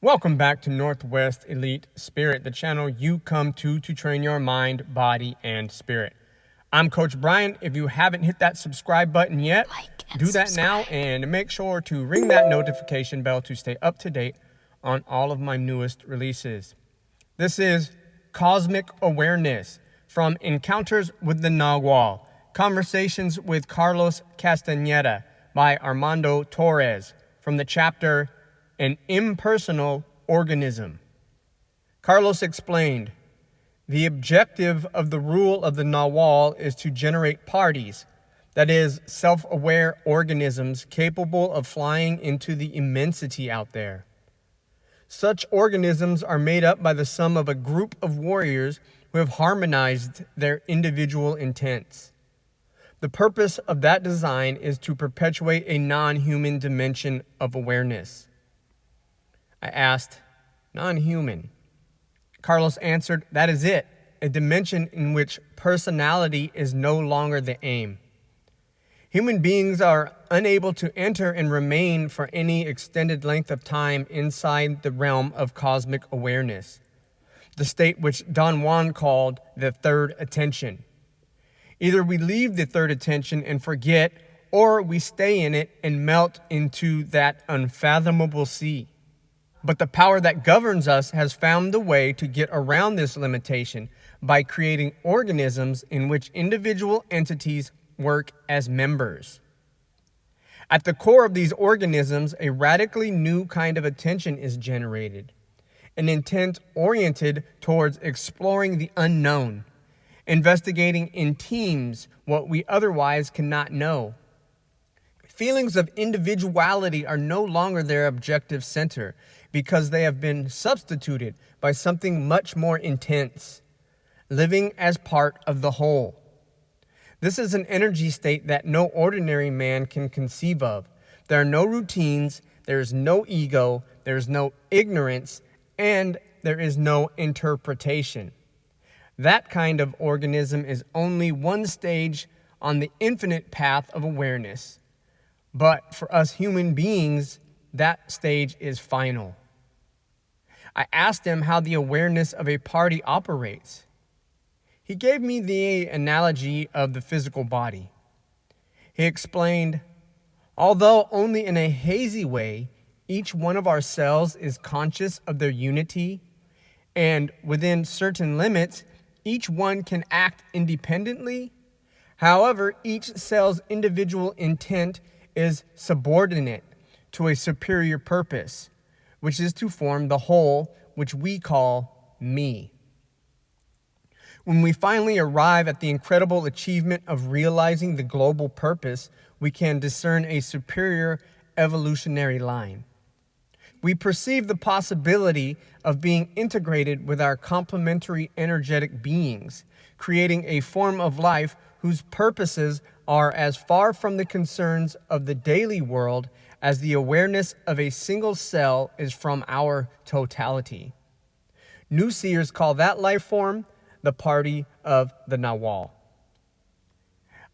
Welcome back to Northwest Elite Spirit, the channel you come to train your mind, body, and spirit. I'm Coach Brian. If you haven't hit that subscribe button yet, do that now and make sure to ring that notification bell to stay up to date on all of my newest releases. This is Cosmic Awareness from Encounters with the Nagual, Conversations with Carlos Castaneda by Armando Torres from the chapter An Impersonal Organism. Carlos explained, the objective of the rule of the Nagual is to generate parties, that is, self-aware organisms capable of flying into the immensity out there. Such organisms are made up by the sum of a group of warriors who have harmonized their individual intents. The purpose of that design is to perpetuate a non-human dimension of awareness. I asked, non-human? Carlos answered, that is it, a dimension in which personality is no longer the aim. Human beings are unable to enter and remain for any extended length of time inside the realm of cosmic awareness, the state which Don Juan called the third attention. Either we leave the third attention and forget, or we stay in it and melt into that unfathomable sea. But the power that governs us has found the way to get around this limitation by creating organisms in which individual entities work as members. At the core of these organisms, a radically new kind of attention is generated, an intent oriented towards exploring the unknown, investigating in teams what we otherwise cannot know. Feelings of individuality are no longer their objective center because they have been substituted by something much more intense, living as part of the whole. This is an energy state that no ordinary man can conceive of. There are no routines, there is no ego, there is no ignorance, and there is no interpretation. That kind of organism is only one stage on the infinite path of awareness. But for us human beings, that stage is final. I asked him how the awareness of a party operates. He gave me the analogy of the physical body. He explained, although only in a hazy way, each one of our cells is conscious of their unity, and within certain limits, each one can act independently. However, each cell's individual intent is subordinate to a superior purpose, which is to form the whole, which we call me. When we finally arrive at the incredible achievement of realizing the global purpose, we can discern a superior evolutionary line. We perceive the possibility of being integrated with our complementary energetic beings, creating a form of life whose purposes are as far from the concerns of the daily world as the awareness of a single cell is from our totality. New seers call that life form the party of the Nagual.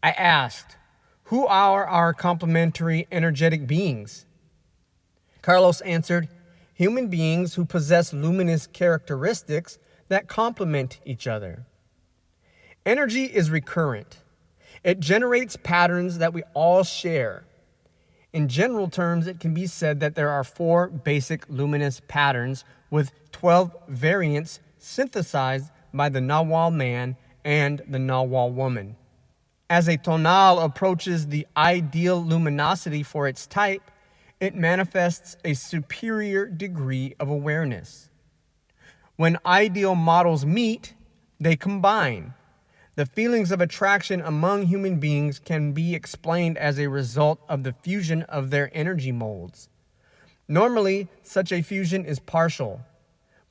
I asked, who are our complementary energetic beings? Carlos answered, human beings who possess luminous characteristics that complement each other. Energy is recurrent. It generates patterns that we all share. In general terms, it can be said that there are 4 basic luminous patterns with 12 variants synthesized by the Nagual man and the Nagual woman. As a tonal approaches the ideal luminosity for its type, it manifests a superior degree of awareness. When ideal models meet, they combine. The feelings of attraction among human beings can be explained as a result of the fusion of their energy molds. Normally, such a fusion is partial,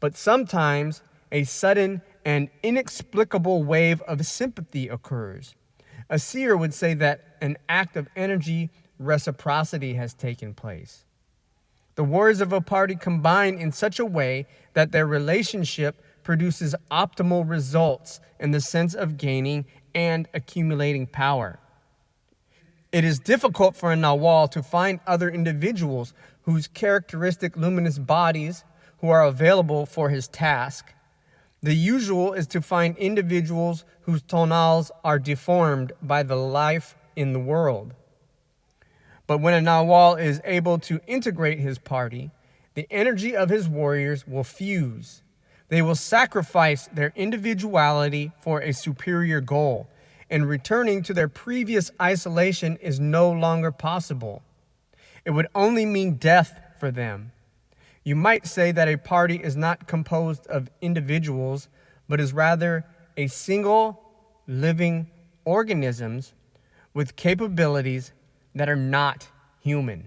but sometimes a sudden and inexplicable wave of sympathy occurs. A seer would say that an act of energy reciprocity has taken place. The warriors of a party combine in such a way that their relationship produces optimal results in the sense of gaining and accumulating power. It is difficult for a Nagual to find other individuals whose characteristic luminous bodies, who are available for his task. The usual is to find individuals whose tonals are deformed by the life in the world. But when a Nagual is able to integrate his party, the energy of his warriors will fuse. They will sacrifice their individuality for a superior goal, and returning to their previous isolation is no longer possible. It would only mean death for them. You might say that a party is not composed of individuals, but is rather a single living organisms with capabilities that are not human.